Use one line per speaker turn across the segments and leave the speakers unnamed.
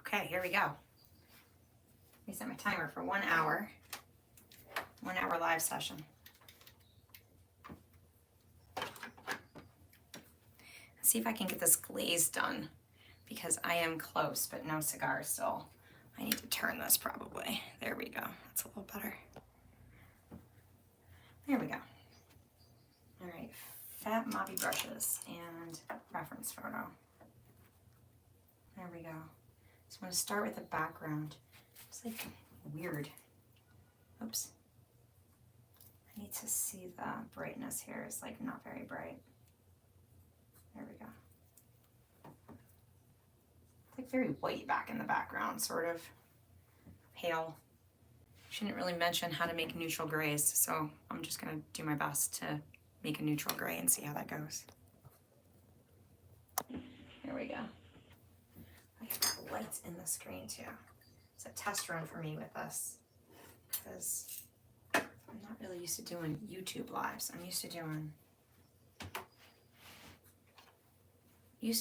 Okay, here we go. Let me set my timer for 1 hour. 1 hour live session. Let's see if I can get this glaze done because I am close, but no cigar still. I need to turn this probably. There we go. That's a little better. There we go. All right, fat moppy brushes and reference photo. There we go. So I'm going to start with the background. It's like weird. Oops. I need to see the brightness here. It's like not very bright. There we go. It's like very white back in the background, sort of pale. Shouldn't really mention how to make neutral grays, so I'm just going to do my best to make a neutral gray and see how that goes. Here we go. I have lights in the screen too. It's a test run for me with this because I'm not really used to doing YouTube lives. I'm used to doing there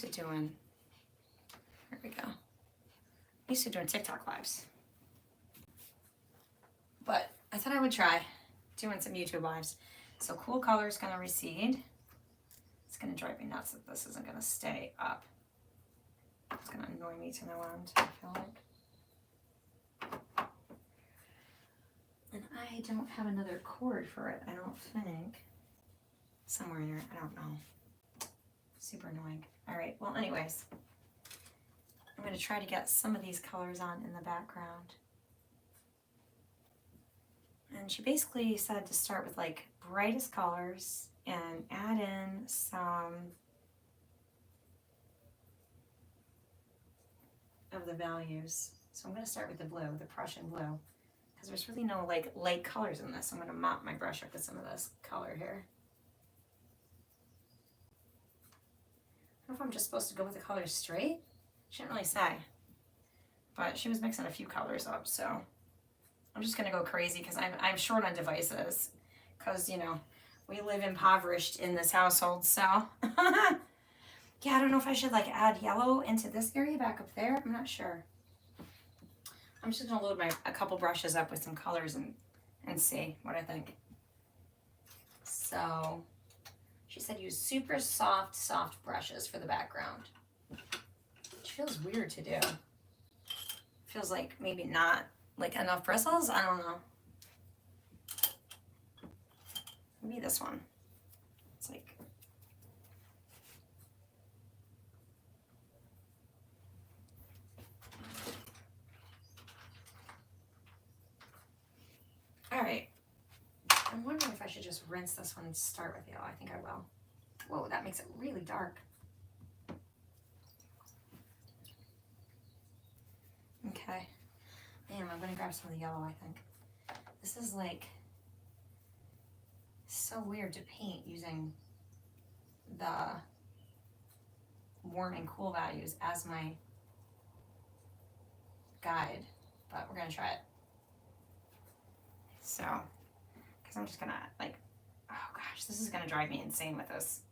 we go. Used to doing TikTok lives. But I thought I would try doing some YouTube lives. So cool color is going to recede. It's going to drive me nuts that this isn't going to stay up. It's going to annoy me to no end, I feel like. And I don't have another cord for it, I don't think. Somewhere in here, I don't know. Super annoying. All right, well anyways, I'm going to try to get some of these colors on in the background. And she basically said to start with like brightest colors and add in some of the values. So I'm going to start with the blue, the Prussian blue, because there's really no like light colors in this. I'm going to mop my brush up with some of this color here. I don't know if I'm just supposed to go with the colors straight. She didn't really say, but she was mixing a few colors up, so I'm just gonna go crazy because I'm short on devices because, you know, we live impoverished in this household, so yeah, I don't know if I should like add yellow into this area back up there. I'm not sure. I'm just gonna load a couple brushes up with some colors and see what I think. So she said use super soft brushes for the background. Which feels weird to do. Feels like maybe not like enough bristles? I don't know. Maybe this one. It's like... Alright. I'm wondering if I should just rinse this one and start with yellow. I think I will. Whoa, that makes it really dark. Okay. Damn, I'm gonna grab some of the yellow, I think. This is like so weird to paint using the warm and cool values as my guide, but we're gonna try it. So, because I'm just gonna like, oh gosh, this is gonna drive me insane with this.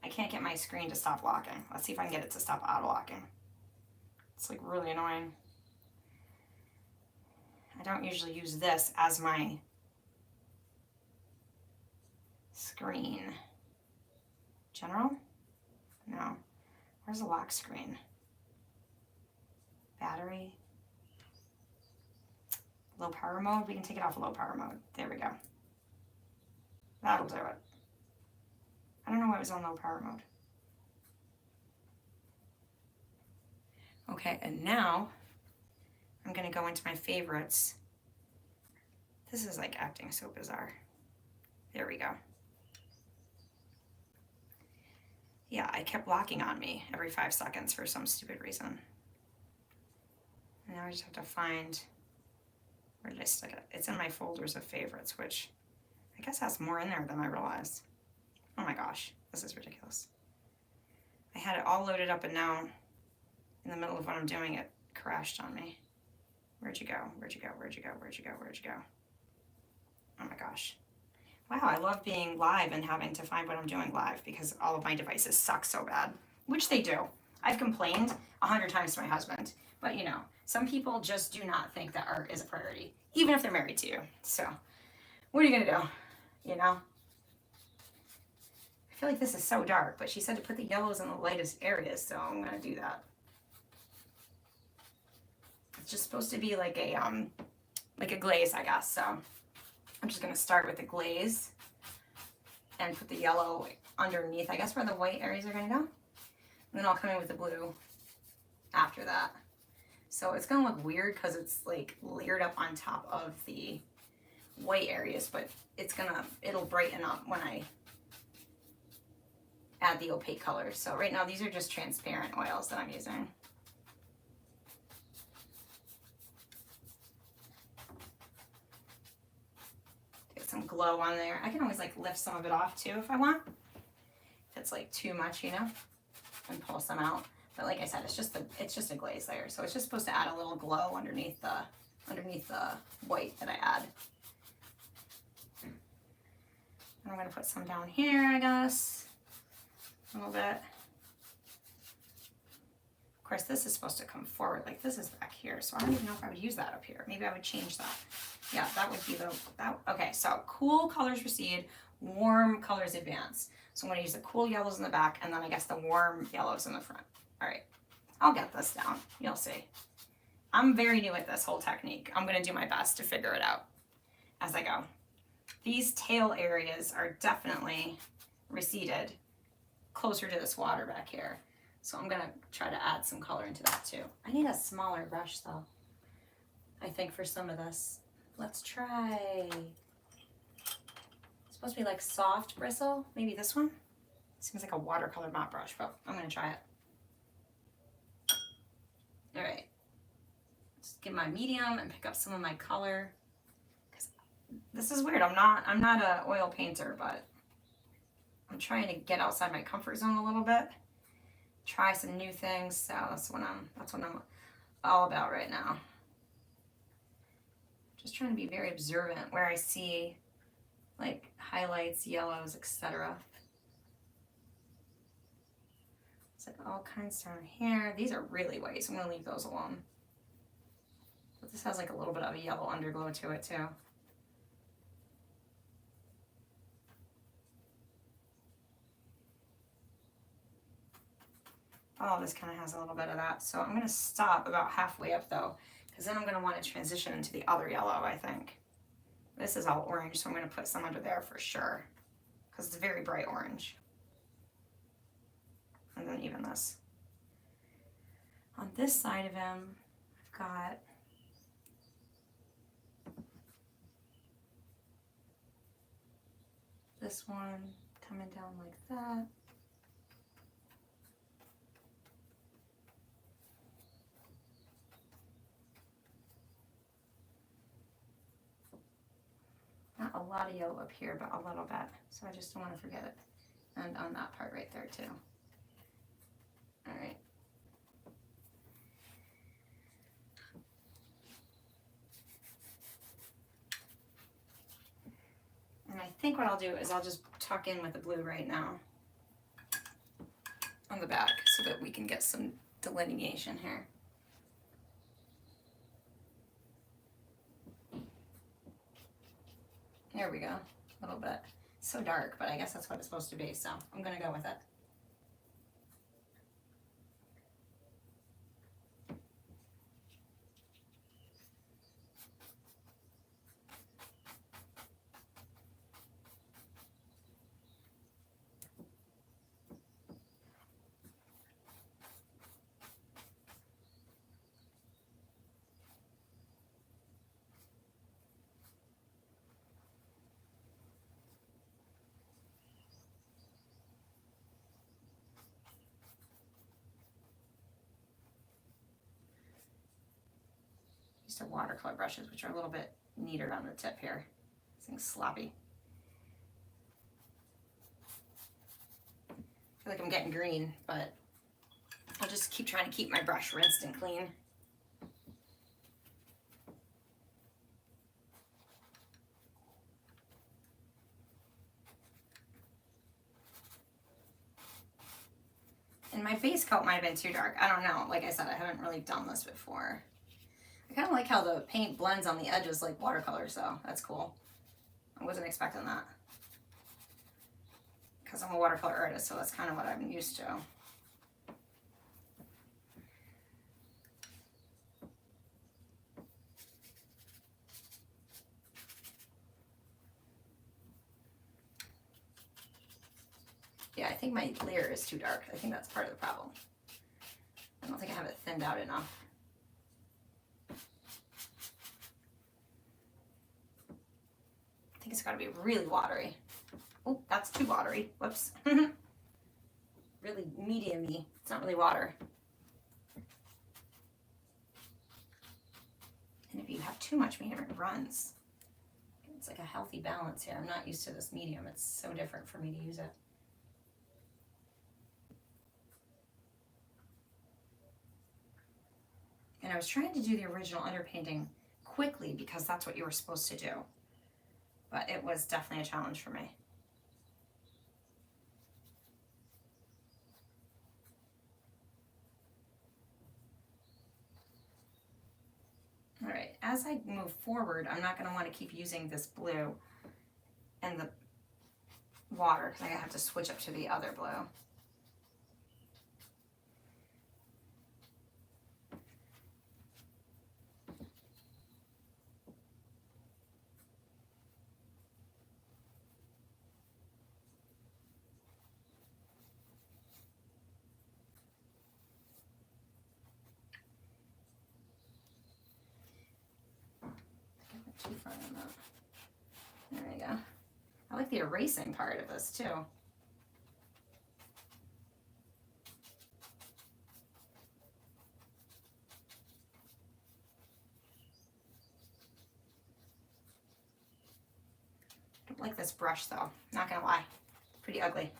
I can't get my screen to stop locking. Let's see if I can get it to stop auto locking. It's like really annoying. I don't usually use this as my screen. General? No. Where's the lock screen? Battery? Low power mode? We can take it off low power mode. There we go. That'll do it. I don't know why it was on low power mode. Okay, and now I'm gonna go into my favorites. This is like acting so bizarre. There we go. Yeah, I kept locking on me every 5 seconds for some stupid reason. And now I just have to find, where did I stick it? It's in my folders of favorites, which I guess has more in there than I realized. Oh my gosh, this is ridiculous. I had it all loaded up and now in the middle of what I'm doing, it crashed on me. Where'd you go? Where'd you go? Where'd you go? Where'd you go? Where'd you go? Oh my gosh. Wow, I love being live and having to find what I'm doing live because all of my devices suck so bad, which they do. I've complained 100 times to my husband, But you know, some people just do not think that art is a priority, even if they're married to you. So what are you gonna do? You know? I feel like this is so dark, but she said to put the yellows in the lightest areas, so I'm gonna do that. It's just supposed to be like a glaze, I guess. So I'm just gonna start with the glaze and put the yellow underneath, I guess, where the white areas are gonna go. And then I'll come in with the blue after that. So it's gonna look weird because it's like layered up on top of the white areas, but it'll brighten up when I add the opaque colors. So right now these are just transparent oils that I'm using. Get some glow on there. I can always like lift some of it off too if I want. If it's like too much, you know, and pull some out. But like I said, it's just a glaze layer. So it's just supposed to add a little glow underneath the white that I add. And I'm gonna put some down here, I guess. A little bit. Of course, this is supposed to come forward, like this is back here, so I don't even know if I would use that up here. Maybe I would change that. Yeah, that would be okay, so cool colors recede, warm colors advance. So I'm gonna use the cool yellows in the back, and then I guess the warm yellows in the front. All right, I'll get this down, you'll see. I'm very new at this whole technique. I'm gonna do my best to figure it out as I go. These tail areas are definitely receded closer to this water back here. So I'm gonna try to add some color into that too. I need a smaller brush though, I think, for some of this. Let's try, it's supposed to be like soft bristle, maybe this one? Seems like a watercolor mop brush, but I'm gonna try it. All right, just get my medium and pick up some of my color. This is weird, I'm not an oil painter, but I'm trying to get outside my comfort zone a little bit, try some new things. So that's what I'm all about right now. Just trying to be very observant where I see like highlights, yellows, etc. It's like all kinds down here. These are really white, so I'm gonna leave those alone. But this has like a little bit of a yellow underglow to it too. Oh, this kind of has a little bit of that. So I'm gonna stop about halfway up though, because then I'm gonna want to transition into the other yellow, I think. This is all orange, so I'm gonna put some under there for sure, because it's very bright orange. And then even this. On this side of him, I've got this one coming down like that. Not a lot of yellow up here, but a little bit. So I just don't want to forget it. And on that part right there too. All right. And I think what I'll do is I'll just tuck in with the blue right now on the back so that we can get some delineation here. There we go, a little bit. So dark, but I guess that's what it's supposed to be, so I'm gonna go with it. These are watercolor brushes, which are a little bit neater on the tip here. This thing's sloppy. I feel like I'm getting green, but I'll just keep trying to keep my brush rinsed and clean. And my base coat might have been too dark. I don't know. Like I said, I haven't really done this before. I kind of like how the paint blends on the edges like watercolors, though. That's cool. I wasn't expecting that. Because I'm a watercolor artist, so that's kind of what I'm used to. Yeah, I think my layer is too dark. I think that's part of the problem. I don't think I have it thinned out enough. I think it's got to be really watery. Oh, that's too watery. Whoops. Really medium-y. It's not really water. And if you have too much medium, it runs. It's like a healthy balance here. I'm not used to this medium. It's so different for me to use it. And I was trying to do the original underpainting quickly because that's what you were supposed to do. But it was definitely a challenge for me. All right, as I move forward, I'm not going to want to keep using this blue and the water because I have to switch up to the other blue. Too far on that. There we go. I like the erasing part of this too. I don't like this brush though, not gonna lie. Pretty ugly.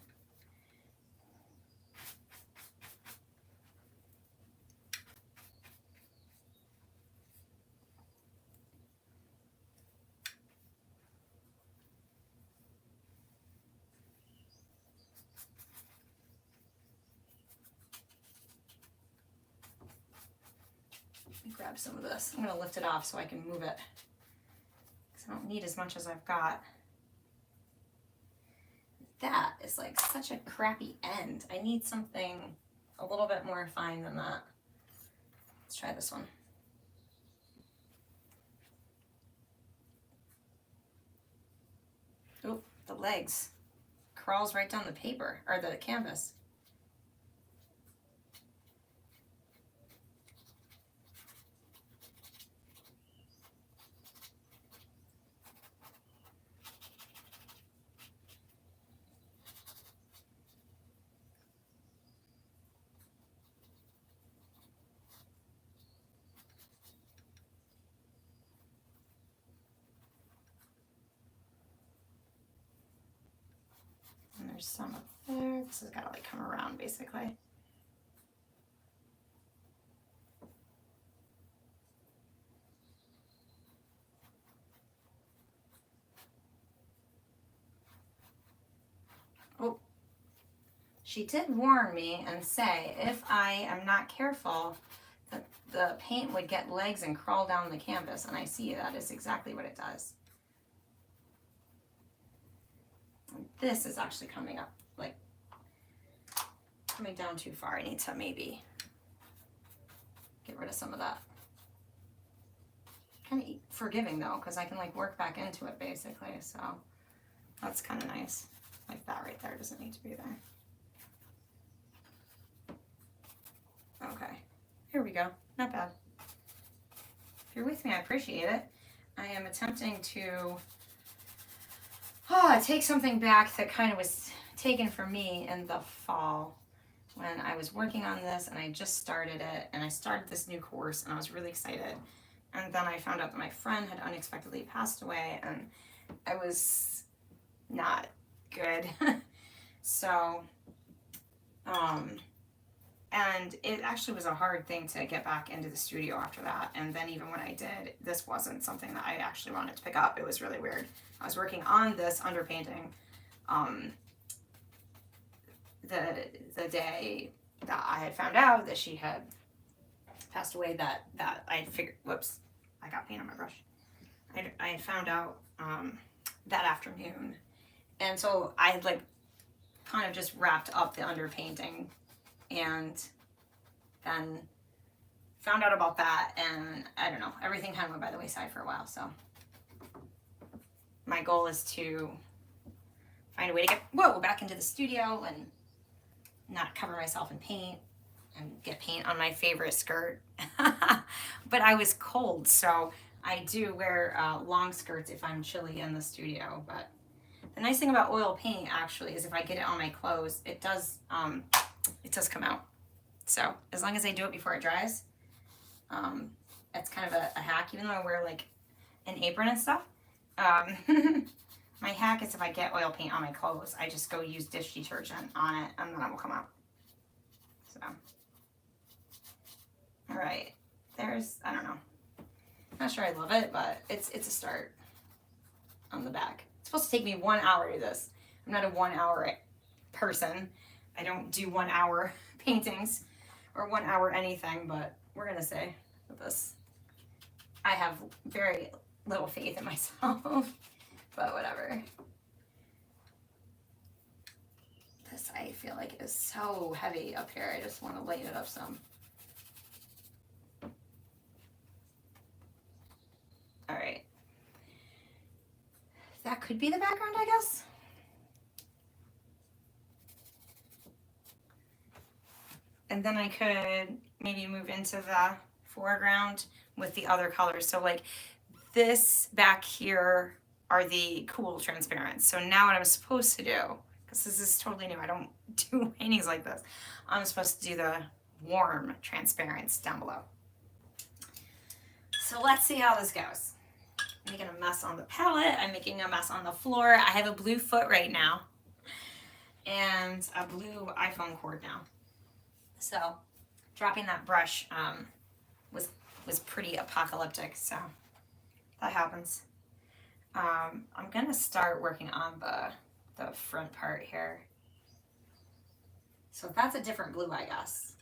Grab some of this. I'm going to lift it off so I can move it because I don't need as much as I've got. That is like such a crappy end. I need something a little bit more fine than that. Let's try this one. Oh, the legs crawls right down the paper or the canvas. There's some up there. This has got to like come around basically. Oh, she did warn me and say if I am not careful, that the paint would get legs and crawl down the canvas, and I see that is exactly what it does. This is actually coming up, like, coming down too far. I need to maybe get rid of some of that. Kind of forgiving though, because I can like work back into it basically, so that's kind of nice. Like that right there doesn't need to be there. Okay, here we go. Not bad. If you're with me, I appreciate it. I am attempting to take something back that kind of was taken from me in the fall when I was working on this and I just started it and I started this new course and I was really excited. And then I found out that my friend had unexpectedly passed away and I was not good. So, and it actually was a hard thing to get back into the studio after that. And then even when I did, this wasn't something that I actually wanted to pick up. It was really weird. I was working on this underpainting the day that I had found out that she had passed away, that I had figured, whoops, I got paint on my brush. I had found out that afternoon. And so I had like kind of just wrapped up the underpainting and then found out about that, and I don't know, everything kind of went by the wayside for a while. So my goal is to find a way to get back into the studio and not cover myself in paint and get paint on my favorite skirt. But I was cold, so I do wear long skirts if I'm chilly in the studio. But the nice thing about oil paint actually is if I get it on my clothes, it does come out. So as long as I do it before it dries, it's kind of a hack, even though I wear like an apron and stuff. My hack is if I get oil paint on my clothes, I just go use dish detergent on it and then it will come out. So, all right, there's, I don't know. I'm not sure I love it, but it's a start on the back. It's supposed to take me 1 hour to do this. I'm not a 1 hour person. I don't do 1 hour paintings or 1 hour anything, but we're gonna say with this, I have very little faith in myself, but whatever. This, I feel like, is so heavy up here. I just want to lighten it up some. All right. That could be the background, I guess. And then I could maybe move into the foreground with the other colors. So like this back here are the cool transparents. So now what I'm supposed to do, because this is totally new, I don't do paintings like this, I'm supposed to do the warm transparents down below. So let's see how this goes. I'm making a mess on the palette, I'm making a mess on the floor. I have a blue foot right now and a blue iPhone cord now. So dropping that brush was pretty apocalyptic, so that happens. I'm gonna start working on the front part here. So that's a different blue, I guess.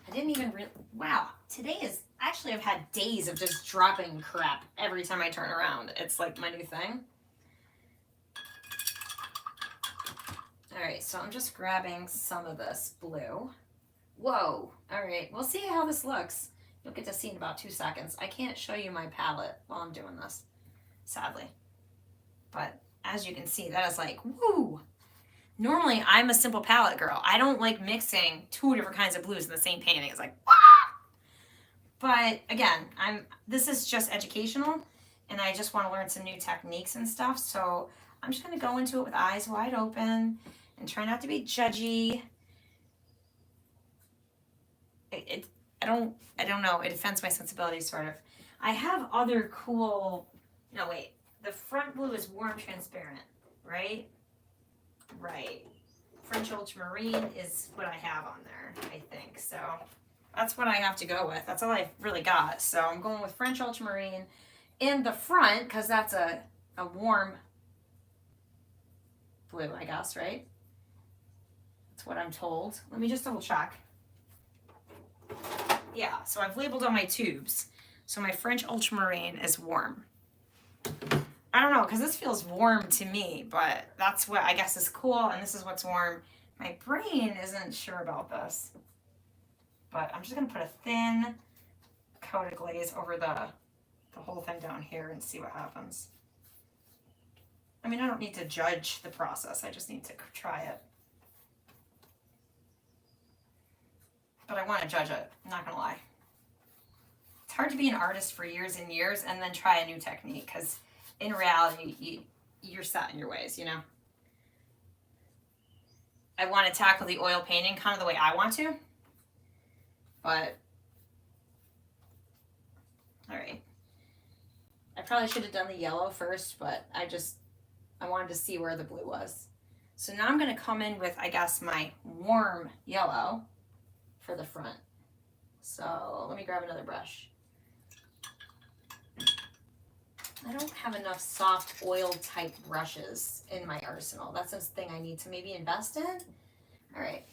I didn't even wow, today is, actually I've had days of just dropping crap every time I turn around. It's like my new thing. All right, so I'm just grabbing some of this blue. Whoa, all right, we'll see how this looks. You'll get to see in about 2 seconds. I can't show you my palette while I'm doing this, sadly. But as you can see, that is like, woo! Normally, I'm a simple palette girl. I don't like mixing 2 different kinds of blues in the same painting. It's like, wah! But again, this is just educational, and I just want to learn some new techniques and stuff. So I'm just gonna go into it with eyes wide open and try not to be judgy. I don't know, it offends my sensibilities, sort of. I have other cool, no wait, the front blue is warm transparent, right? Right. French ultramarine is what I have on there, I think. So that's what I have to go with. That's all I really got. So I'm going with French ultramarine in the front because that's a warm blue, I guess, right? That's what I'm told. Let me just double check. Yeah, so I've labeled on my tubes. So my French ultramarine is warm. I don't know, because this feels warm to me, but that's what I guess is cool, and this is what's warm. My brain isn't sure about this, but I'm just going to put a thin coat of glaze over the whole thing down here and see what happens. I mean, I don't need to judge the process. I just need to try it. But I want to judge it, I'm not going to lie. It's hard to be an artist for years and years and then try a new technique, because in reality, you're set in your ways, you know? I want to tackle the oil painting kind of the way I want to, but, all right. I probably should have done the yellow first, but I wanted to see where the blue was. So now I'm going to come in with, I guess, my warm yellow for the front. So let me grab another brush. I don't have enough soft oil type brushes in my arsenal. That's a thing I need to maybe invest in. All right.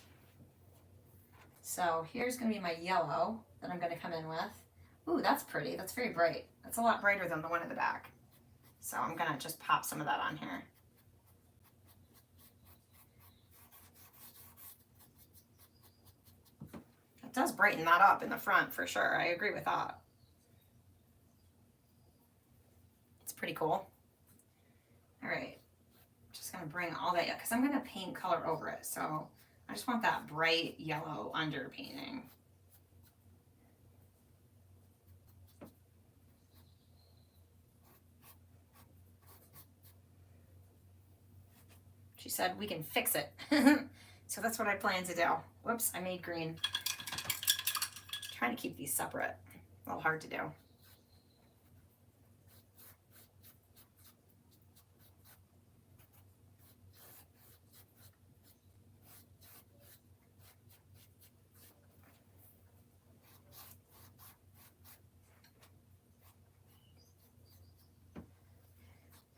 So here's going to be my yellow that I'm going to come in with. Ooh, that's pretty. That's very bright. That's a lot brighter than the one in the back. So I'm going to just pop some of that on here. It does brighten that up in the front for sure. I agree with that. It's pretty cool. All right. Just going to bring all that, because I'm going to paint color over it. So I just want that bright yellow underpainting. She said we can fix it. So that's what I plan to do. Whoops, I made green. Trying to keep these separate. A little hard to do.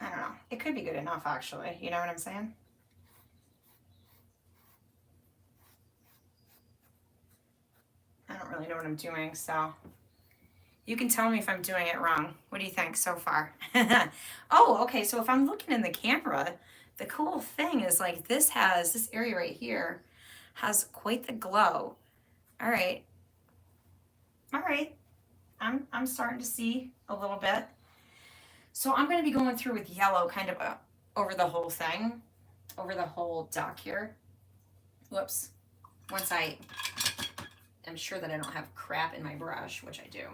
I don't know. It could be good enough, actually. You know what I'm saying? I don't really know what I'm doing, so you can tell me if I'm doing it wrong. What do you think so far? Oh, okay. So if I'm looking in the camera, the cool thing is like this area right here has quite the glow. All right. All right. I'm starting to see a little bit. So I'm going to be going through with yellow kind of over the whole thing, over the whole duck here. Whoops. Once I am sure that I don't have crap in my brush, which I do.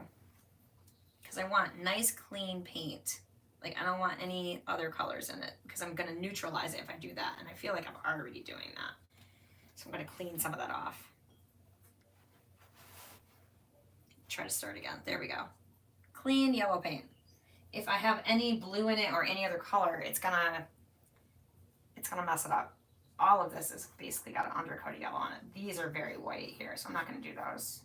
Because I want nice, clean paint. Like, I don't want any other colors in it, because I'm going to neutralize it if I do that. And I feel like I'm already doing that. So I'm going to clean some of that off. Try to start again. There we go. Clean yellow paint. If I have any blue in it or any other color, it's gonna mess it up. All of this is basically got an undercoat of yellow on it. These are very white here, so I'm not gonna do those.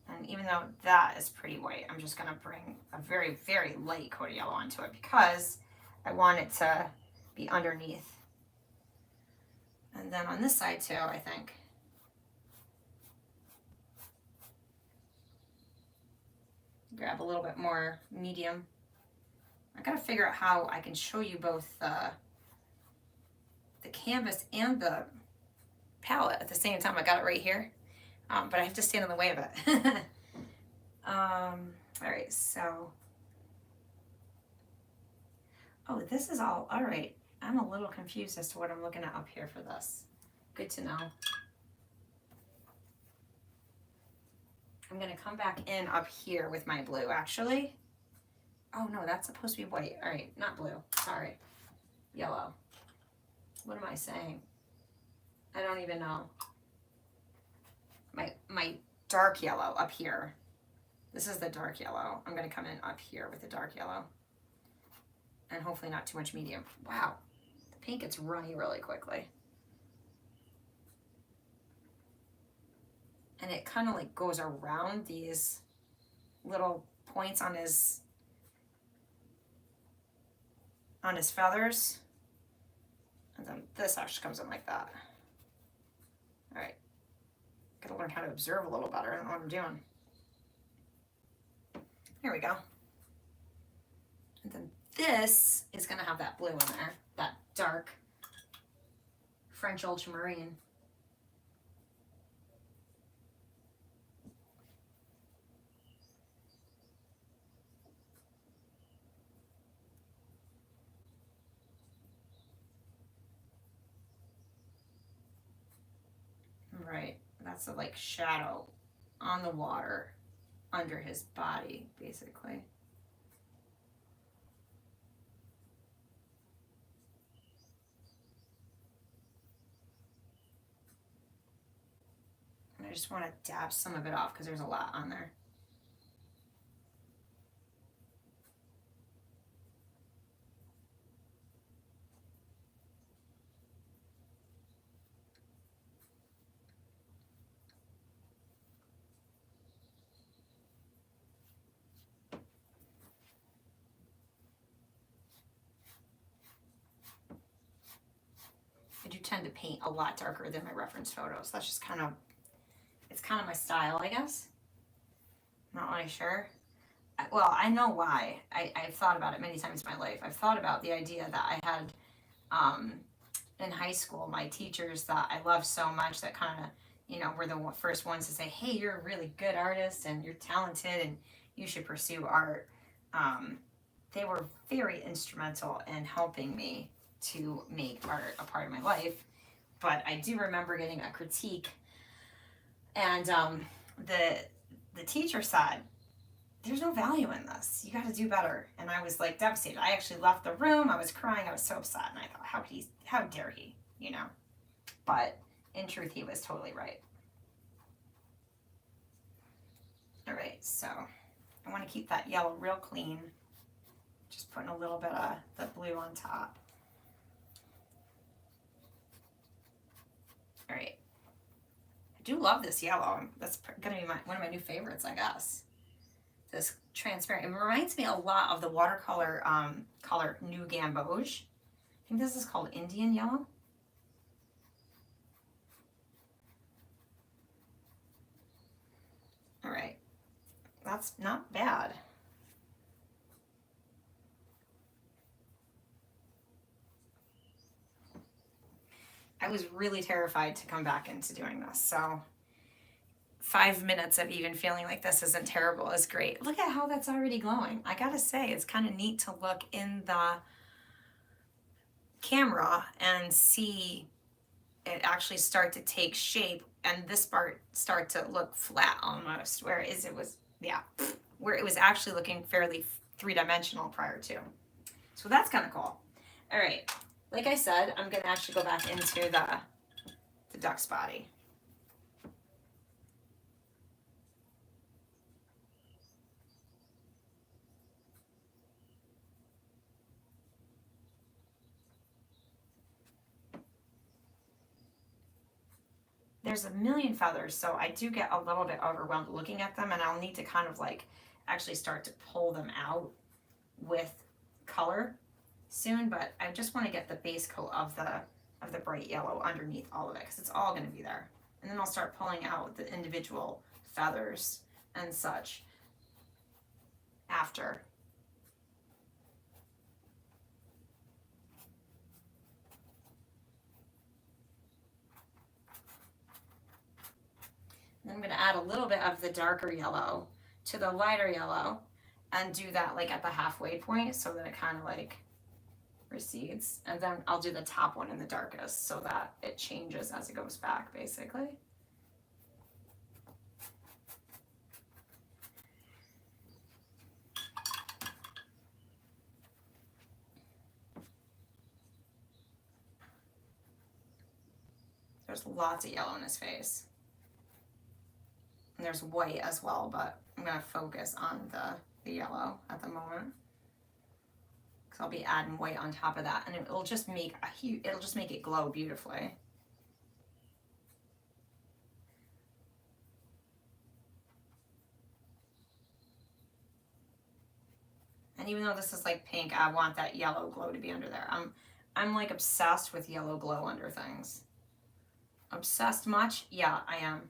And even though that is pretty white, I'm just gonna bring a very, very light coat of yellow onto it because I want it to be underneath. And then on this side too, I think. Grab a little bit more medium. I gotta figure out how I can show you both the canvas and the palette at the same time. I got it right here, but I have to stand in the way of it. All right, so, oh, this is all right. I'm a little confused as to what I'm looking at up here for this. Good to know. I'm gonna come back in up here with my blue, actually. Oh no, that's supposed to be white. All right, not blue, sorry. Yellow. What am I saying? I don't even know. My dark yellow up here. This is the dark yellow. I'm gonna come in up here with the dark yellow. And hopefully not too much medium. Wow, the paint gets runny really quickly. And it kind of like goes around these little points on his feathers. And then this actually comes in like that. All right. Gotta learn how to observe a little better. I don't know what I'm doing. Here we go. And then this is gonna have that blue in there, that dark French ultramarine. Right, that's a like shadow on the water under his body, basically. And I just want to dab some of it off because there's a lot on there. tend to paint a lot darker than my reference photos. That's just kind of, it's kind of my style, I guess. Not really sure. Well, I know why. I've thought about it many times in my life. I've thought about the idea that I had in high school, my teachers that I loved so much that kind of, you know, were the first ones to say, hey, you're a really good artist and you're talented and you should pursue art. They were very instrumental in helping me to make art a part of my life. But I do remember getting a critique, and the teacher said, there's no value in this. You got to do better. And I was like devastated. I actually left the room. I was crying. I was so upset. And I thought, how dare he, you know? But in truth, he was totally right. All right, so I want to keep that yellow real clean. Just putting a little bit of the blue on top. All right. I do love this yellow. That's going to be one of my new favorites, I guess. This transparent. It reminds me a lot of the watercolor color New Gamboge. I think this is called Indian yellow. All right. That's not bad. I was really terrified to come back into doing this, so 5 minutes of even feeling like this isn't terrible is great. Look at how that's already glowing. I gotta say, it's kind of neat to look in the camera and see it actually start to take shape and this part start to look flat almost, whereas it was, yeah, where it was actually looking fairly three-dimensional prior to. So that's kind of cool. All right, like I said, I'm gonna actually go back into the duck's body. There's a million feathers, so I do get a little bit overwhelmed looking at them, and I'll need to kind of like actually start to pull them out with color soon, but I just want to get the base coat of the bright yellow underneath all of it because it's all going to be there. And then I'll start pulling out the individual feathers and such after. Then I'm going to add a little bit of the darker yellow to the lighter yellow and do that like at the halfway point so that it kind of like recedes. And then I'll do the top one in the darkest so that it changes as it goes back basically. There's lots of yellow in his face. And there's white as well, but I'm going to focus on the yellow at the moment. Because I'll be adding white on top of that, and it'll just make it'll just make it glow beautifully. And even though this is like pink, I want that yellow glow to be under there. I'm like obsessed with yellow glow under things. Obsessed much? Yeah, I am.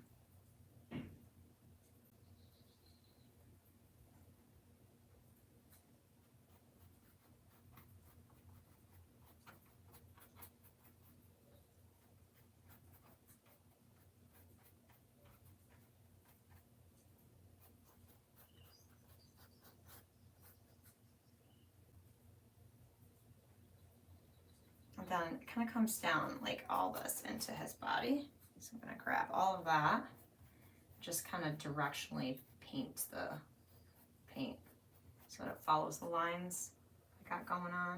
And then it kind of comes down like all this into his body. So I'm going to grab all of that, just kind of directionally paint the paint so that it follows the lines I got going on.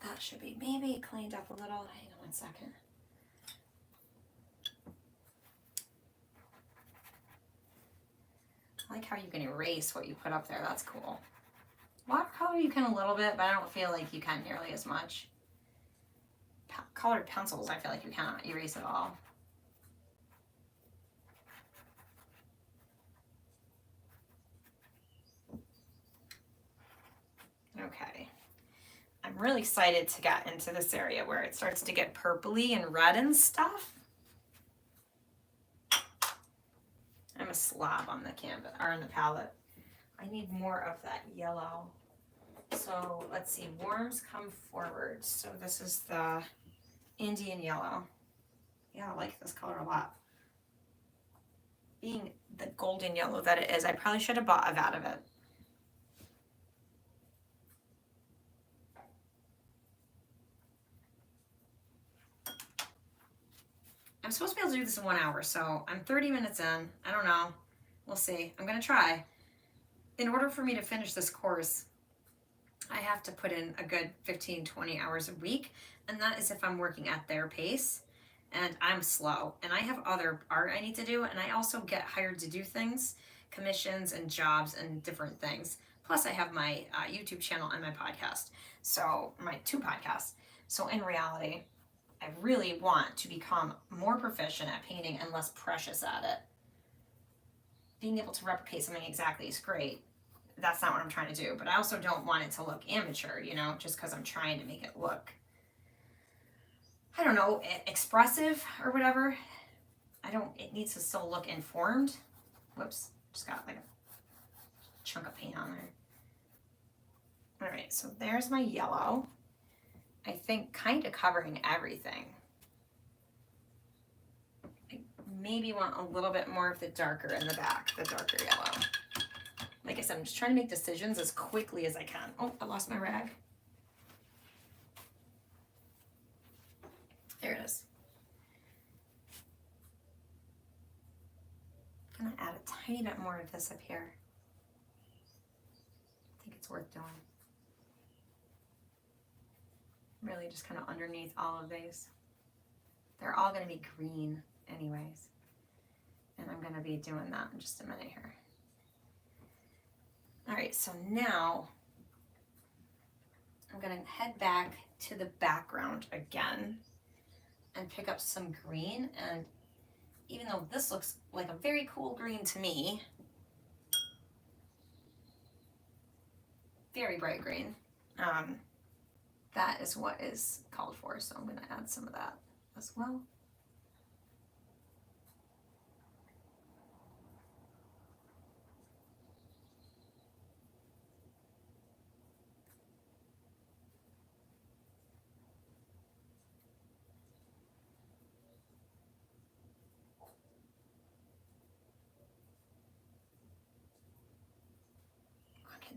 That should be maybe cleaned up a little. Hang on one second. I like how you can erase what you put up there. That's cool. Watercolor you can a little bit, but I don't feel like you can nearly as much. colored pencils, I feel like you cannot erase it all. Okay. I'm really excited to get into this area where it starts to get purpley and red and stuff. I'm a slob on the canvas, or on the palette. I need more of that yellow. So let's see, worms come forward. So this is the Indian yellow. Yeah, I like this color a lot. Being the golden yellow that it is, I probably should have bought a vat of it. I'm supposed to be able to do this in 1 hour, so I'm 30 minutes in. I don't know. We'll see. I'm going to try. In order for me to finish this course, I have to put in a good 15, 20 hours a week, and that is if I'm working at their pace, and I'm slow, and I have other art I need to do, and I also get hired to do things, commissions and jobs and different things. Plus, I have my YouTube channel and my podcast, so my 2 podcasts. So in reality, I really want to become more proficient at painting and less precious at it. Being able to replicate something exactly is great. That's not what I'm trying to do, but I also don't want it to look amateur, you know, just because I'm trying to make it look, I don't know, expressive or whatever. It needs to still look informed. Whoops, just got like a chunk of paint on there. All right, so there's my yellow. I think kind of covering everything. I maybe want a little bit more of the darker in the back, the darker yellow. Like I said, I'm just trying to make decisions as quickly as I can. Oh, I lost my rag. There it is. I'm gonna add a tiny bit more of this up here. I think it's worth doing. Really just kind of underneath all of these. They're all gonna be green anyways. And I'm gonna be doing that in just a minute here. All right, so now I'm gonna head back to the background again and pick up some green. And even though this looks like a very cool green to me, very bright green, that is what is called for. So I'm gonna add some of that as well.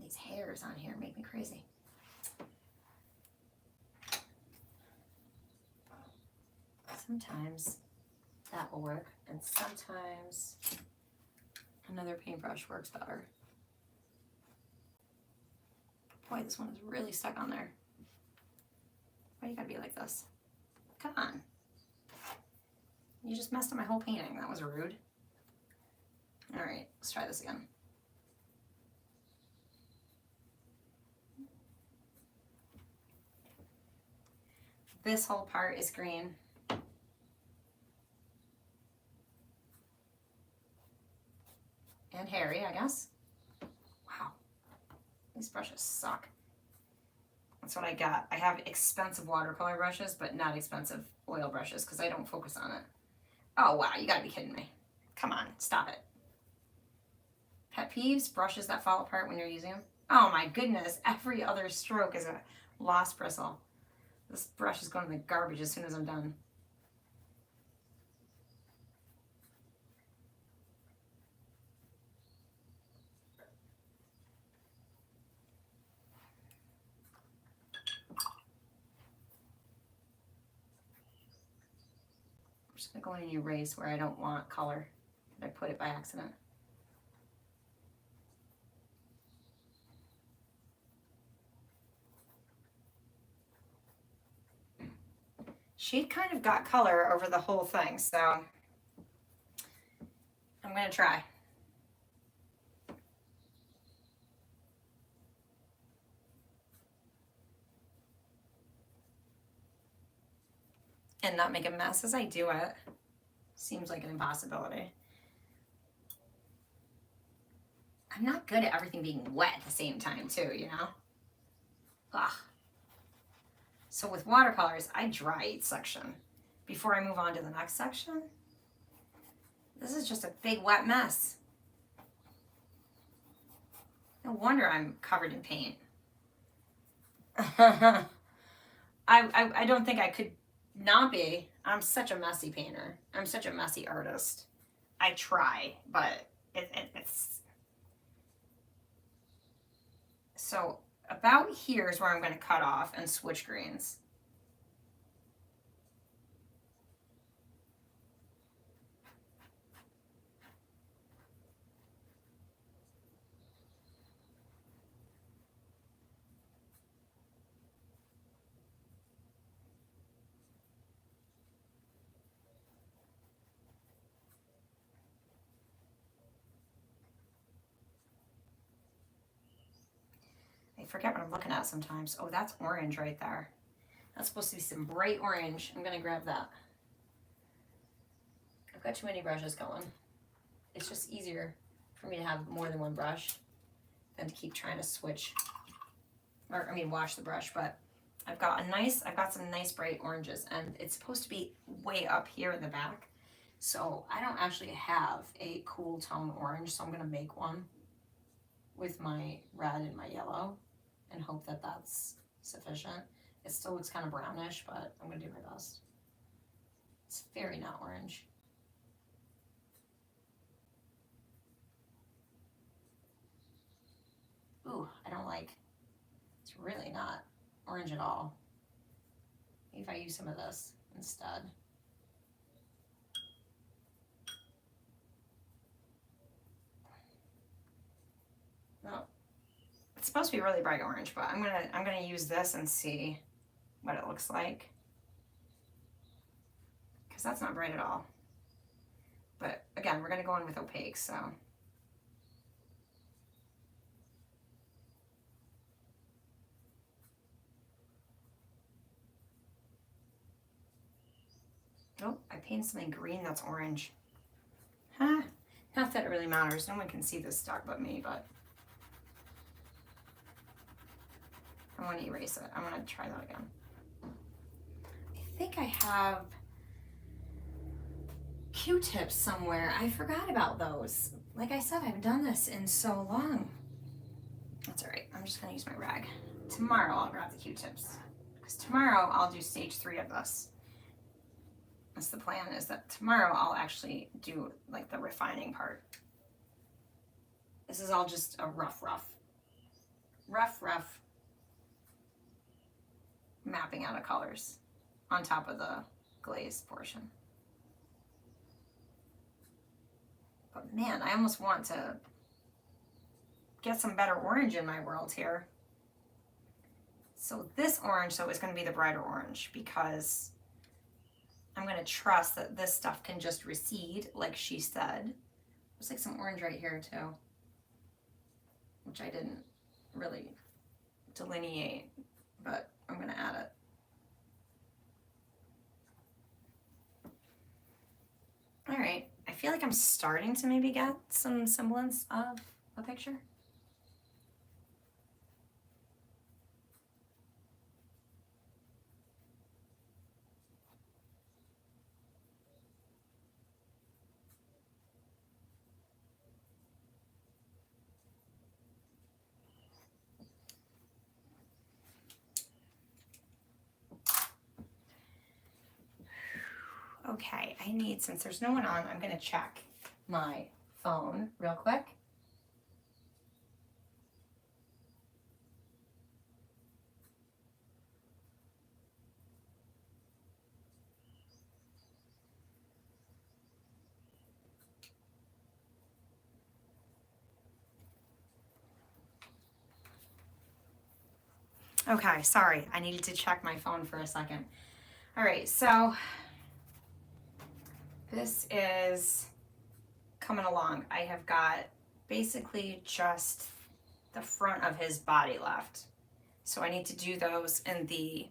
These hairs on here make me crazy. Sometimes that will work, and sometimes another paintbrush works better. Boy, this one is really stuck on there. Why you gotta be like this? Come on. You just messed up my whole painting. That was rude. All right, let's try this again. This whole part is green. And hairy, I guess. Wow, these brushes suck. That's what I got. I have expensive watercolor brushes, but not expensive oil brushes because I don't focus on it. Oh wow, you gotta be kidding me. Come on, stop it. Pet peeves, brushes that fall apart when you're using them. Oh my goodness, every other stroke is a lost bristle. This brush is going to the garbage as soon as I'm done. I'm just going to go in and erase where I don't want color. I put it by accident. She kind of got color over the whole thing, so I'm going to try. and not make a mess as I do it. Seems like an impossibility. I'm not good at everything being wet at the same time too, you know? Ugh. So with watercolors, I dry each section before I move on to the next section. This is just a big wet mess. No wonder I'm covered in paint. I don't think I could not be. I'm such a messy painter. I'm such a messy artist. I try, but it's... So about here is where I'm going to cut off and switch greens. I forget what I'm looking at sometimes. Oh, that's orange right there. That's supposed to be some bright orange. I'm going to grab that. I've got too many brushes going. It's just easier for me to have more than one brush than to keep trying to switch, or I mean wash the brush. But I've got some nice bright oranges, and it's supposed to be way up here in the back. So I don't actually have a cool tone orange, so I'm going to make one with my red and my yellow and hope that that's sufficient. It still looks kind of brownish, but I'm going to do my best. It's very not orange. Ooh, I don't like, it's really not orange at all. Maybe if I use some of this instead. No, it's supposed to be really bright orange, but I'm gonna use this and see what it looks like, because that's not bright at all. But again, we're gonna go in with opaque, so. Oh, I painted something green that's orange. Huh? Not that it really matters. No one can see this stuff but me, but I want to erase it. I want to try that again. I think I have Q-tips somewhere. I forgot about those. Like I said, I haven't done this in so long. That's all right. I'm just going to use my rag. Tomorrow I'll grab the Q-tips, because tomorrow I'll do stage 3 of this. That's the plan, is that tomorrow I'll actually do like the refining part. This is all just a rough mapping out of colors on top of the glaze portion. But man, I almost want to get some better orange in my world here. So this orange, so is going to be the brighter orange, because I'm going to trust that this stuff can just recede, like she said. There's like some orange right here too, which I didn't really delineate, but I'm going to add it. All right, I feel like I'm starting to maybe get some semblance of a picture. Okay, I need, since there's no one on, I'm going to check my phone real quick. Okay, sorry, I needed to check my phone for a second. All right, so this is coming along. I have got basically just the front of his body left. So I need to do those in the,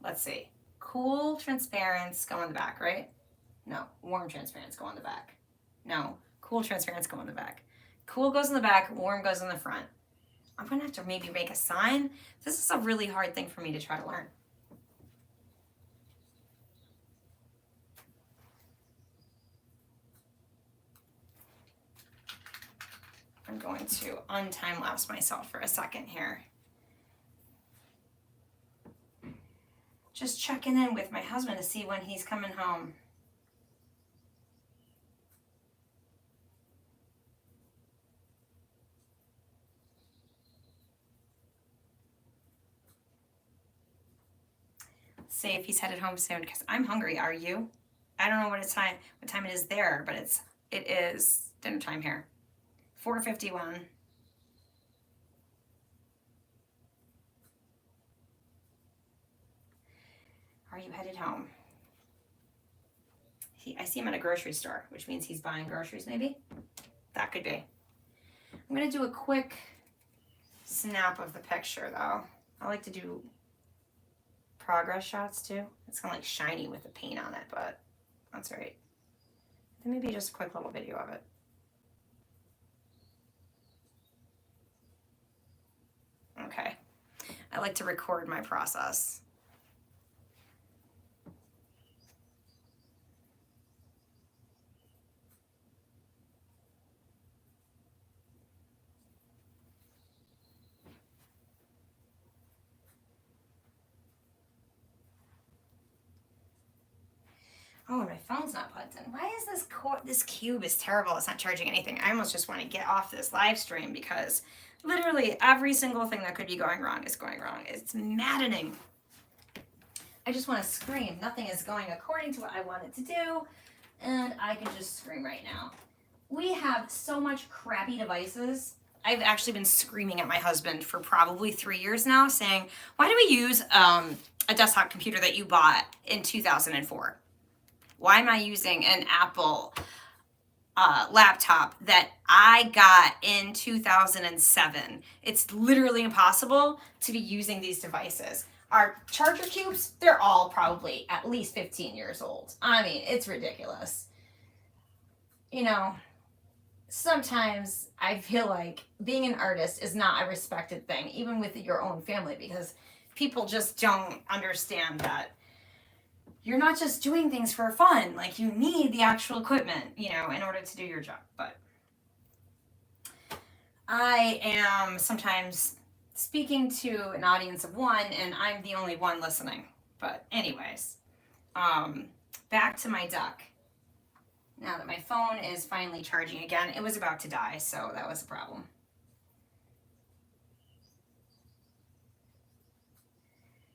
let's see, Cool transparents go in the back, right? No, warm transparents go in the back. No, cool transparents go in the back. Cool goes in the back, warm goes in the front. I'm gonna have to maybe make a sign. This is a really hard thing for me to try to learn. I'm going to untime lapse myself for a second here. Just checking in with my husband to see when he's coming home. See if he's headed home soon because I'm hungry. Are you? I don't know what time it is there, but it is dinner time here. 4:51. Are you headed home? I see him at a grocery store, which means he's buying groceries maybe. That could be. I'm gonna do a quick snap of the picture though. I like to do progress shots too. It's kind of like shiny with the paint on it, but that's all right. Then maybe just a quick little video of it. Okay. I like to record my process. Oh, and my phone's not plugged in. Why is this cube is terrible? It's not charging anything. I almost just want to get off this live stream because literally every single thing that could be going wrong is going wrong. It's maddening. I just want to scream. Nothing is going according to what I want it to do, and I can just scream right now. We have so much crappy devices. I've actually been screaming at my husband for probably 3 years now, saying, why do we use a desktop computer that you bought in 2004? Why am I using an Apple laptop that I got in 2007? It's literally impossible to be using these devices. Our charger cubes, they're all probably at least 15 years old. I mean, it's ridiculous. You know, sometimes I feel like being an artist is not a respected thing, even with your own family, because people just don't understand that you're not just doing things for fun. Like, you need the actual equipment, you know, in order to do your job. But I am sometimes speaking to an audience of one, and I'm the only one listening. But anyways, back to my duck. Now that my phone is finally charging again, it was about to die, so that was a problem.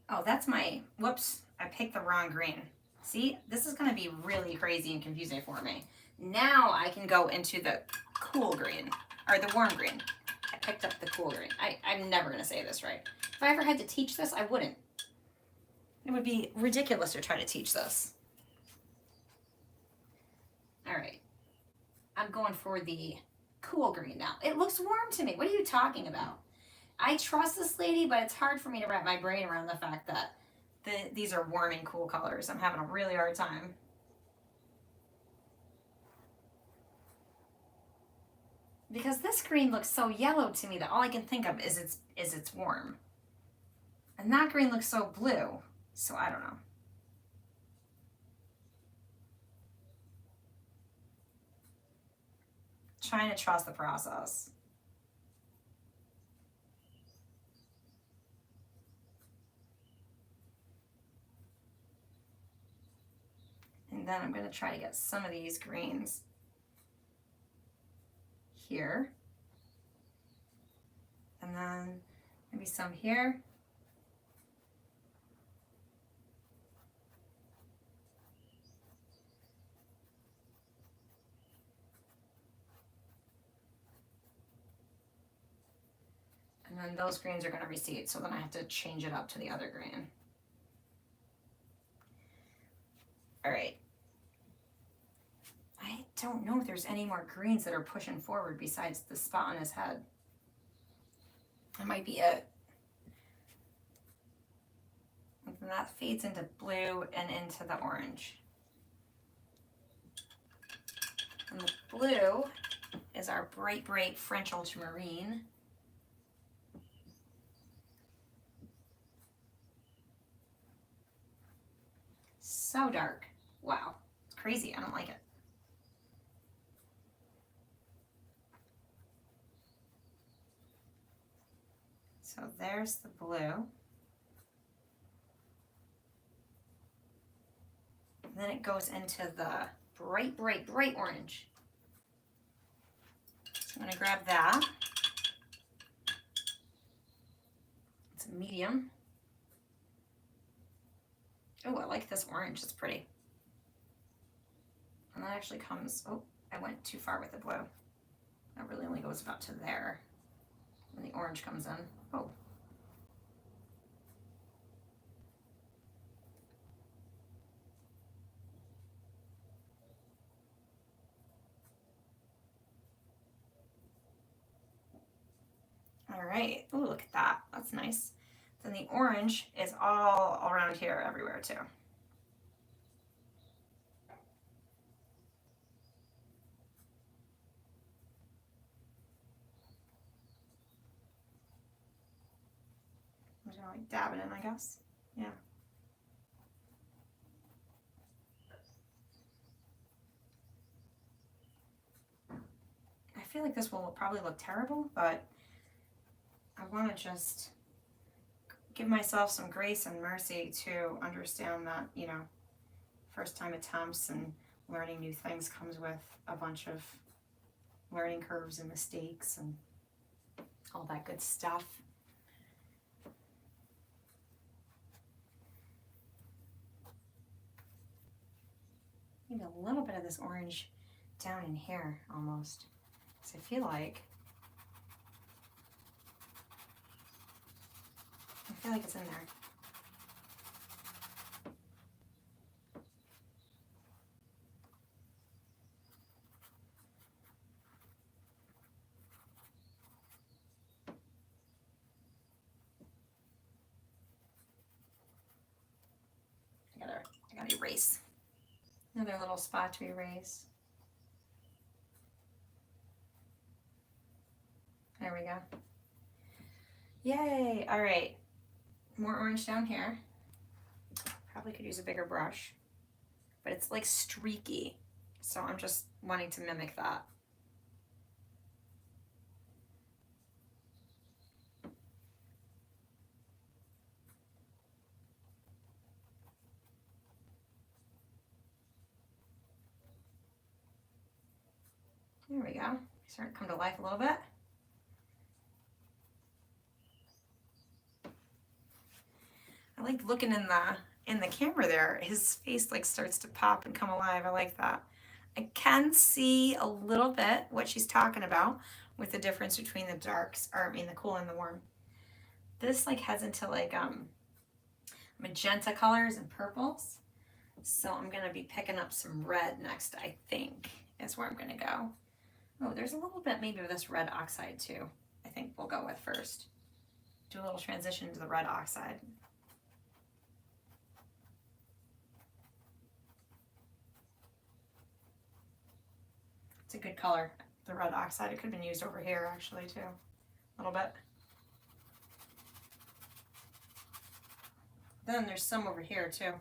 Oh, that's my, whoops, I picked the wrong green. See, this is gonna be really crazy and confusing for me. Now I can go into the cool green, or the warm green. I picked up the cool green. I'm never gonna say this right. If I ever had to teach this, I wouldn't. It would be ridiculous to try to teach this. All right, I'm going for the cool green now. It looks warm to me. What are you talking about? I trust this lady, but it's hard for me to wrap my brain around the fact that these are warm and cool colors. I'm having a really hard time. Because this green looks so yellow to me that all I can think of is it's warm. And that green looks so blue, so I don't know. Trying to trust the process. And then I'm going to try to get some of these greens here. And then maybe some here. And then those greens are going to recede, so then I have to change it up to the other green. All right. I don't know if there's any more greens that are pushing forward besides the spot on his head. That might be it. And that fades into blue and into the orange. And the blue is our bright, bright French ultramarine. So dark. Wow, it's crazy. I don't like it. So there's the blue. And then it goes into the bright, bright, bright orange. So I'm going to grab that. It's a medium. Oh, I like this orange. It's pretty. And that actually comes, oh, I went too far with the blue. That really only goes about to there. And the orange comes in. Oh. All right. Oh, look at that. That's nice. Then the orange is all around here everywhere too. I'm just gonna like dab it in, I guess. Yeah. I feel like this will probably look terrible, but I want to just give myself some grace and mercy to understand that, you know, first time attempts and learning new things comes with a bunch of learning curves and mistakes and all that good stuff. Maybe a little bit of this orange down in here almost. So I feel like it's in there. I gotta erase. Another little spot to erase. There we go. Yay! All right. More orange down here. Probably could use a bigger brush, but it's like streaky. So I'm just wanting to mimic that. There we go. Start to come to life a little bit. I like looking in the camera there. His face like starts to pop and come alive. I like that. I can see a little bit what she's talking about with the difference between the darks, or I mean the cool and the warm. This like heads into like magenta colors and purples. So I'm gonna be picking up some red next, I think, is where I'm gonna go. Oh, there's a little bit maybe of this red oxide too. I think we'll go with first. Do a little transition to the red oxide. It's a good color, the red oxide. It could have been used over here actually too, a little bit. Then there's some over here too.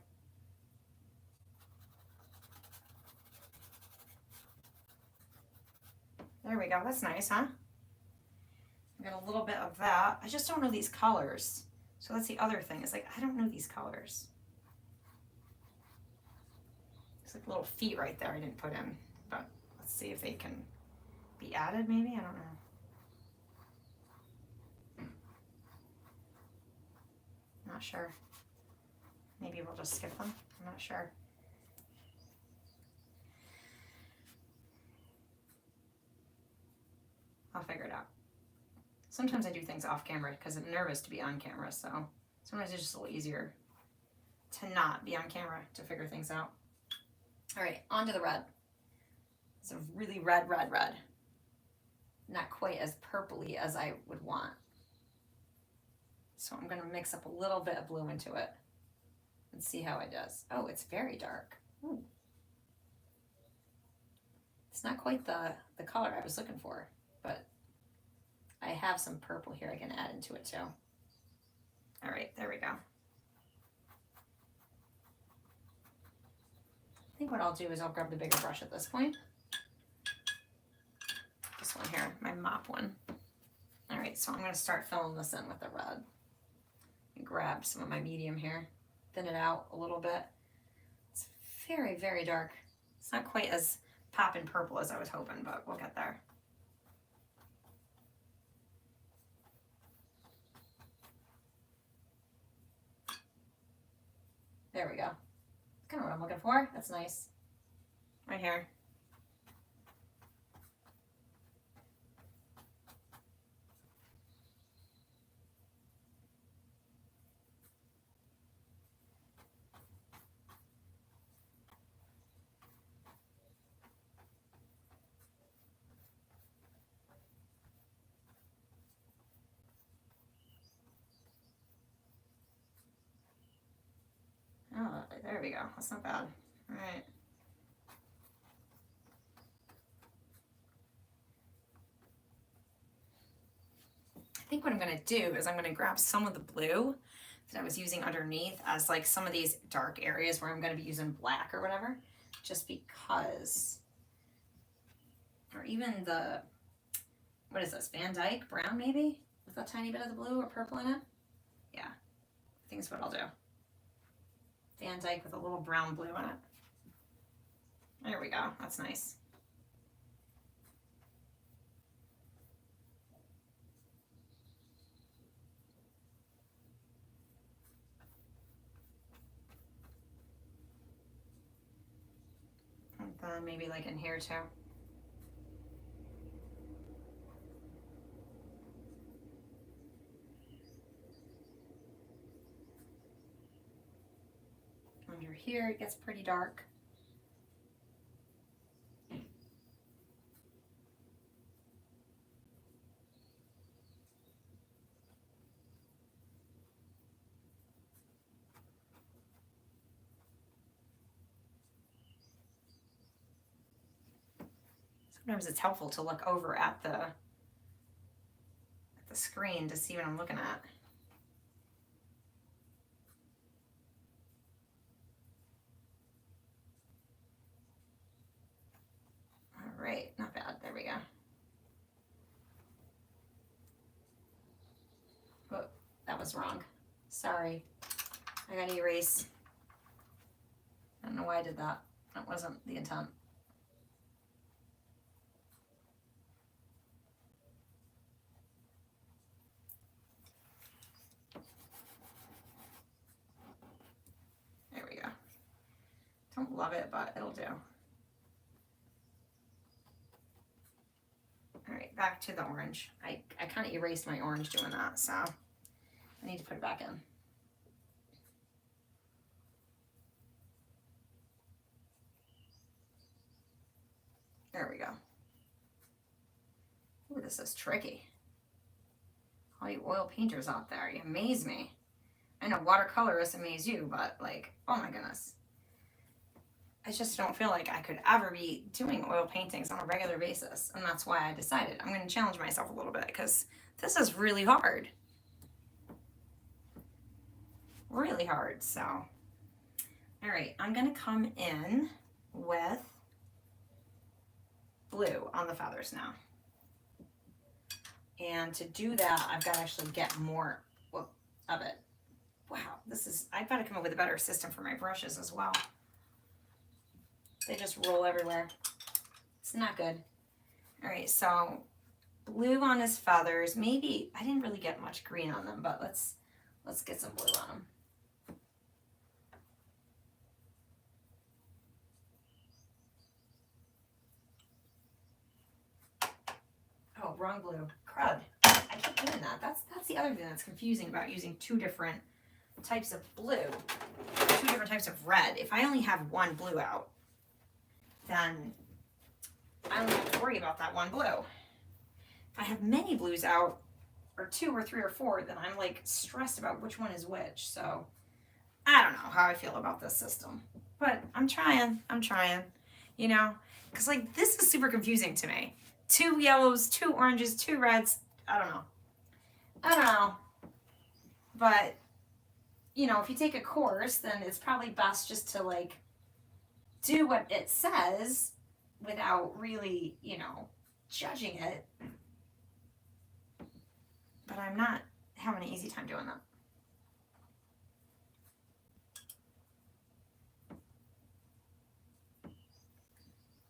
There we go, that's nice, huh? I got a little bit of that. I just don't know these colors. So that's the other thing, is like, I don't know these colors. It's like little feet right there I didn't put in, but let's see if they can be added maybe, I don't know. Not sure. Maybe we'll just skip them, I'm not sure. I'll figure it out. Sometimes I do things off camera because I'm nervous to be on camera, so sometimes it's just a little easier to not be on camera to figure things out. All right, on to the red. It's a really red, red, red. Not quite as purpley as I would want. So I'm gonna mix up a little bit of blue into it. Let's see how it does. Oh, it's very dark. Ooh. It's not quite the color I was looking for, but I have some purple here I can add into it too. All right, there we go. I think what I'll do is I'll grab the bigger brush at this point. This one here, my mop one. All right, so I'm gonna start filling this in with the red. And grab some of my medium here, thin it out a little bit. It's very, very dark. It's not quite as poppin' purple as I was hoping, but we'll get there. There we go. That's kind of what I'm looking for. That's nice. Right here. Oh, there we go. That's not bad. All right. I think what I'm going to do is I'm going to grab some of the blue that I was using underneath as like some of these dark areas where I'm going to be using black or whatever, just because, or even the, what is this, Van Dyke brown maybe, with a tiny bit of the blue or purple in it? Yeah, I think that's what I'll do. Van Dyke with a little brown blue in it. There we go, that's nice. And then maybe like in here too. Under here it gets pretty dark. Sometimes it's helpful to look over at the screen to see what I'm looking at. All right, not bad. There we go. Oh, that was wrong. Sorry. I gotta erase. I don't know why I did that. That wasn't the intent. There we go. Don't love it, but it'll do. All right, back to the orange. I kind of erased my orange doing that, so I need to put it back in. There we go. Ooh, this is tricky. All you oil painters out there, you amaze me. I know watercolorists amaze you, but like, oh my goodness. I just don't feel like I could ever be doing oil paintings on a regular basis. And that's why I decided I'm going to challenge myself a little bit, because this is really hard. Really hard. So, all right, I'm going to come in with blue on the feathers now. And to do that, I've got to actually get more of it. Wow, I've got to come up with a better system for my brushes as well. They just roll everywhere. It's not good. All right, so blue on his feathers. Maybe, I didn't really get much green on them, but let's get some blue on them. Oh, wrong blue. Crud. I keep doing that. That's the other thing that's confusing about using two different types of blue, two different types of red. If I only have one blue out, then I don't have to worry about that one blue. If I have many blues out, or 2 or 3 or 4, then I'm like stressed about which one is which. So I don't know how I feel about this system, but I'm trying, you know, because like this is super confusing to me. 2 yellows, 2 oranges, 2 reds. I don't know. I don't know. But, you know, if you take a course, then it's probably best just to like do what it says without really, you know, judging it. But I'm not having an easy time doing that.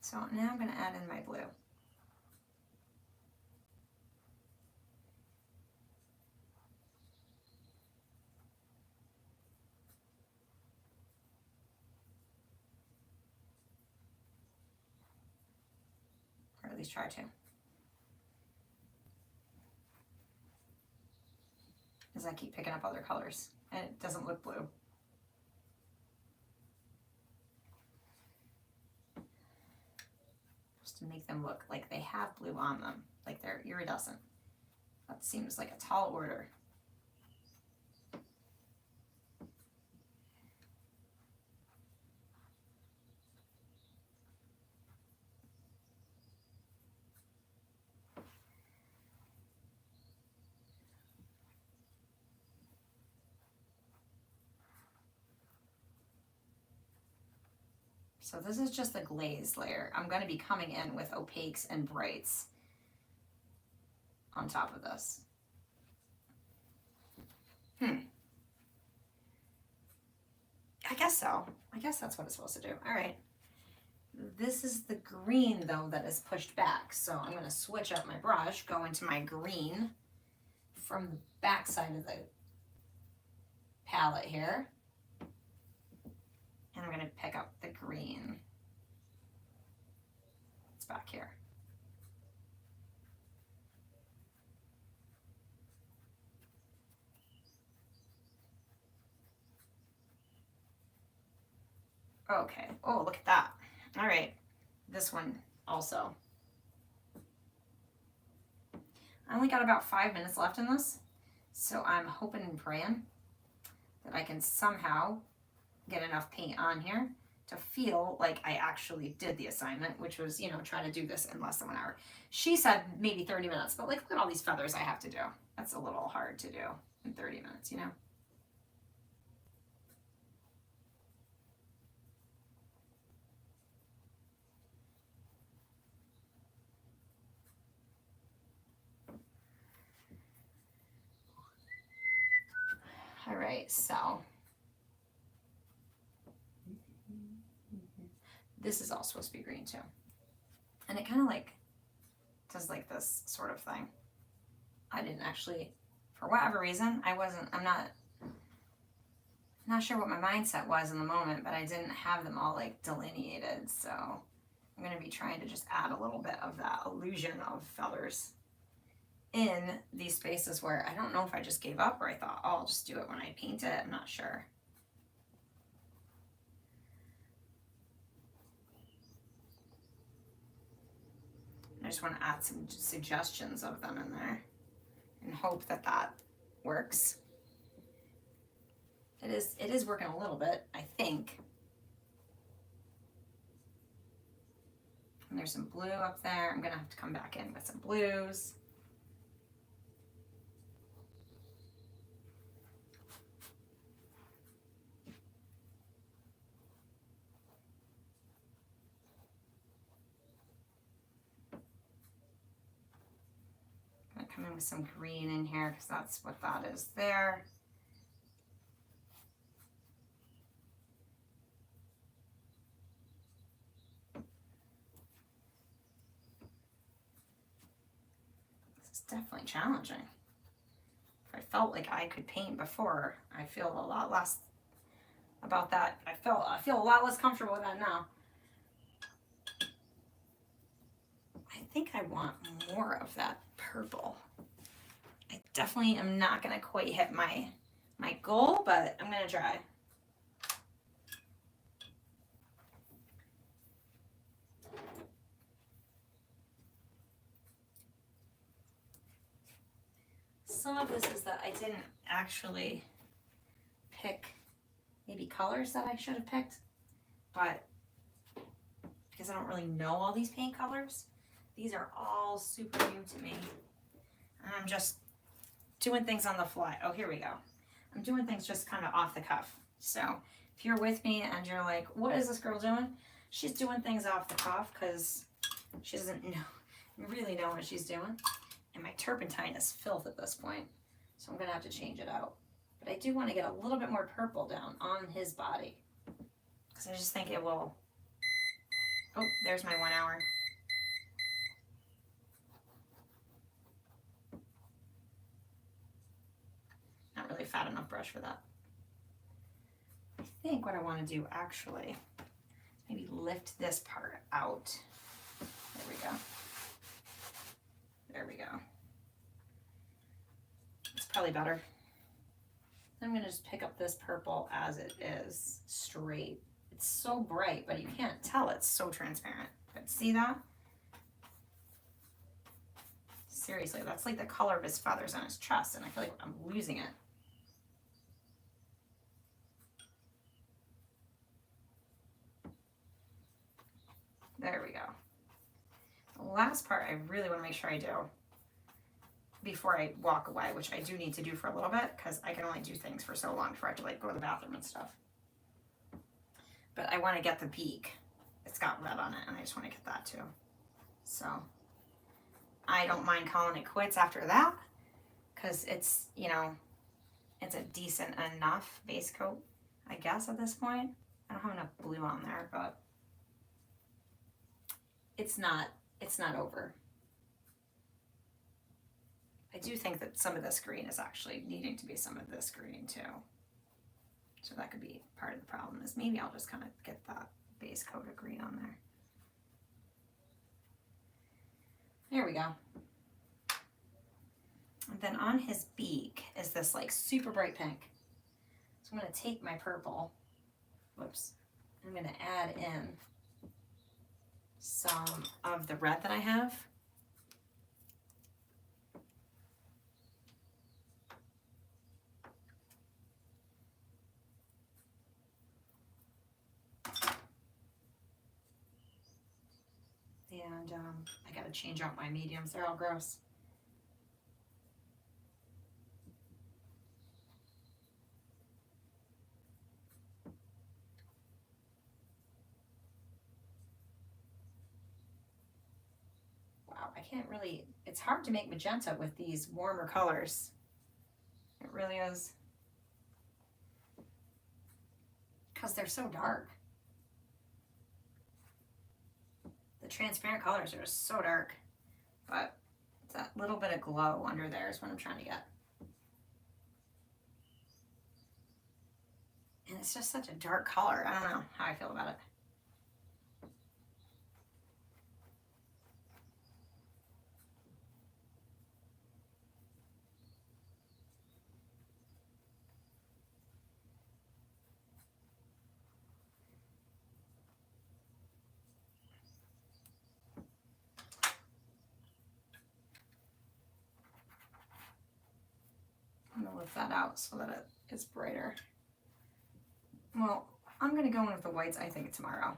So now I'm going to add in my blue. Or at least try to. As I keep picking up other colors and it doesn't look blue. Just to make them look like they have blue on them, like they're iridescent. That seems like a tall order. So this is just the glaze layer. I'm going to be coming in with opaques and brights on top of this. I guess so. I guess that's what it's supposed to do. All right. This is the green though that is pushed back. So I'm going to switch up my brush, go into my green from the back side of the palette here. And I'm going to pick up the green. It's back here. Okay. Oh, look at that. All right. This one also. I only got about 5 minutes left in this. So I'm hoping and praying that I can somehow get enough paint on here to feel like I actually did the assignment, which was, you know, try to do this in less than 1 hour. She said maybe 30 minutes, but like, look at all these feathers I have to do. That's a little hard to do in 30 minutes, you know? All right, so this is all supposed to be green too. And it kind of like does like this sort of thing. I didn't actually, for whatever reason, I'm not sure what my mindset was in the moment, but I didn't have them all like delineated. So I'm going to be trying to just add a little bit of that illusion of feathers in these spaces where I don't know if I just gave up or I thought, oh, I'll just do it when I paint it. I'm not sure. I just want to add some suggestions of them in there and hope that that works. It is working a little bit, I think. And there's some blue up there. I'm gonna have to come back in with some blues. I'm gonna come in with some green in here because that's what that is there. Definitely challenging. If I felt like I could paint before, I feel a lot less about that. I feel a lot less comfortable with that now. I think I want more of that purple. I definitely am not gonna quite hit my goal, but I'm gonna try. Some of this is that I didn't actually pick maybe colors that I should have picked, but because I don't really know all these paint colors, these are all super new to me. And I'm just doing things on the fly. Oh, here we go. I'm doing things just kind of off the cuff. So if you're with me and you're like, what is this girl doing? She's doing things off the cuff because she doesn't really know what she's doing. And my turpentine is filth at this point, so I'm gonna have to change it out. But I do want to get a little bit more purple down on his body because I just think it will. Oh, there's my 1 hour. Not really fat enough brush for that. I think what I want to do actually, maybe lift this part out. There we go. There we go. It's probably better. I'm going to just pick up this purple as it is, straight. It's so bright, but you can't tell it's so transparent. But see that? Seriously, that's like the color of his feathers on his chest, and I feel like I'm losing it. There we go. The last part I really want to make sure I do before I walk away, which I do need to do for a little bit because I can only do things for so long before I have to like go to the bathroom and stuff. But I want to get the beak. It's got red on it, and I just want to get that too. So I don't mind calling it quits after that because it's, you know, it's a decent enough base coat, I guess, at this point. I don't have enough blue on there, but it's not over. I do think that some of this green is actually needing to be some of this green too. So that could be part of the problem, is maybe I'll just kind of get that base coat of green on there. There we go. And then on his beak is this like super bright pink. So I'm going to take my purple, whoops, I'm going to add in some of the red that I have. And I got to change out my mediums. They're all gross. Wow, I can't really, it's hard to make magenta with these warmer colors. It really is. Because they're so dark. The transparent colors are just so dark, but that little bit of glow under there is what I'm trying to get. And it's just such a dark color. I don't know how I feel about it. I'm gonna lift that out so that it is brighter. Well, I'm gonna go in with the whites, I think, tomorrow.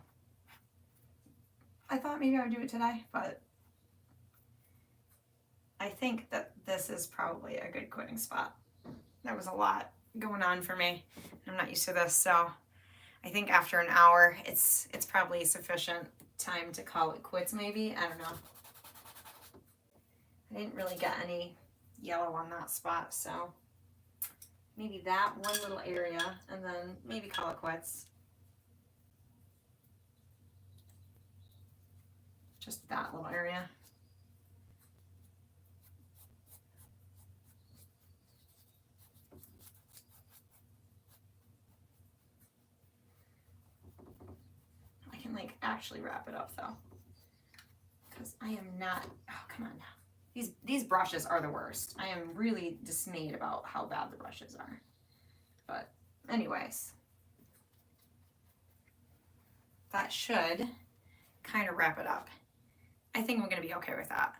I thought maybe I would do it today, but I think that this is probably a good quitting spot. That was a lot going on for me. I'm not used to this, so I think after an hour, it's probably sufficient time to call it quits, maybe. I don't know. I didn't really get any yellow on that spot, so maybe that one little area, and then maybe call it quits. Just that little area. I can like actually wrap it up though, because I am not, oh, come on now. These brushes are the worst. I am really dismayed about how bad the brushes are. But anyways, that should kind of wrap it up. I think I'm going to be okay with that.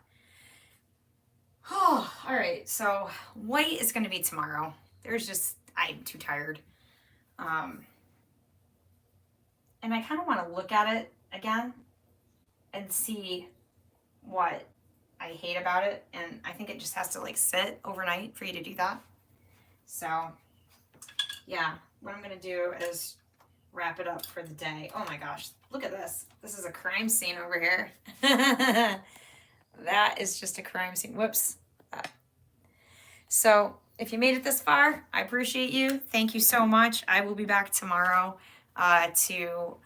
Oh, all right. So white is going to be tomorrow. I'm too tired. And I kind of want to look at it again and see what I hate about it. And I think it just has to like sit overnight for you to do that. So yeah, what I'm going to do is wrap it up for the day. Oh my gosh, look at this. This is a crime scene over here. That is just a crime scene. Whoops. So if you made it this far, I appreciate you. Thank you so much. I will be back tomorrow to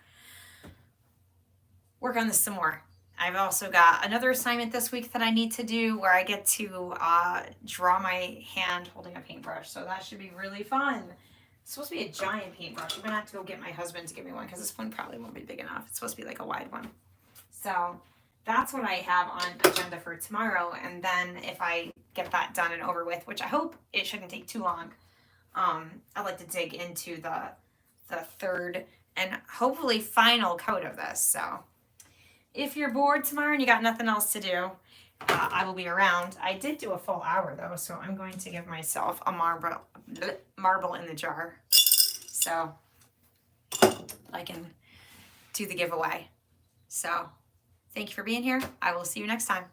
work on this some more. I've also got another assignment this week that I need to do where I get to draw my hand holding a paintbrush. So that should be really fun. It's supposed to be a giant paintbrush. I'm gonna have to go get my husband to give me one because this one probably won't be big enough. It's supposed to be like a wide one. So that's what I have on agenda for tomorrow. And then if I get that done and over with, which I hope it shouldn't take too long, I'd like to dig into the third and hopefully final coat of this. So if you're bored tomorrow and you got nothing else to do, I will be around. I did do a full hour though, so I'm going to give myself a marble in the jar, so I can do the giveaway. So thank you for being here. I will see you next time.